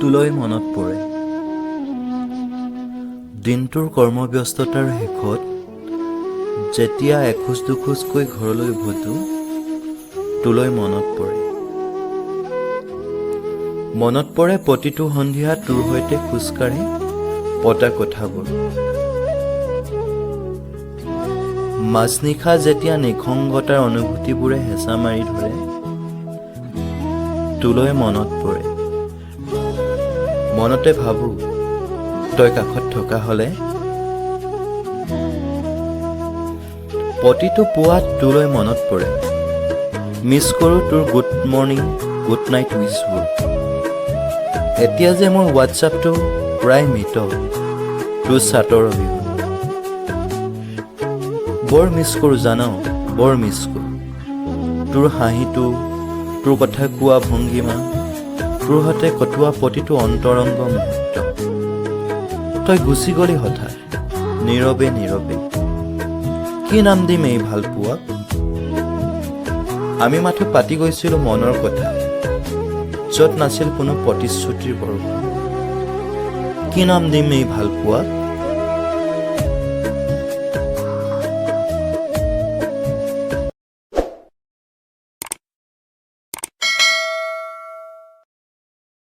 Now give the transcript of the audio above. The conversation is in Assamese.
তোলৈ মনত পৰে। দিনটোৰ কৰ্মব্যস্ততাৰ শেষত যেতিয়া এখোজ দুখোজকৈ ঘৰলৈ উভতো, তোলৈ মনত পৰে। মনত পৰে প্ৰতিটো সন্ধিয়া তোৰ সৈতে খোজকাঢ়ি পতা কথাবোৰ। মাজনিশা যেতিয়া নিসংগতাৰ অনুভূতিবোৰে হেঁচা মাৰি ধৰে, তোলৈ মনত পৰে। মনতে ভাবো তই কাষত থকা হলে। প্ৰতিটো পুৱাত তোলৈ মনত পৰে। মিছ কৰোঁ তোৰ গুড মৰ্ণিং গুড নাইট উইচবোৰ। এতিয়া যে মোৰ হোৱাটছআপটো প্ৰায় মৃত তোৰ চাটৰ অবিহনে। বৰ মিছ কৰোঁ জানো, বৰ মিছ কৰোঁ তোৰ হাঁহিটো, তোৰ কথা কোৱা ভংগীমা, তোৰ সৈতে কটোৱা প্ৰতিটো অন্তৰংগ মুহূৰ্ত। তই গুচি গলি হঠাৎ নীৰৱে নীৰৱে। কি নাম দিম এই ভাল পোৱাক? আমি মাথো পাতি গৈছিলোঁ মনৰ কথা, য'ত নাছিল কোনো প্ৰতিশ্ৰুতিৰ বৰষুণ। কি নাম দিম এই ভাল পোৱাক?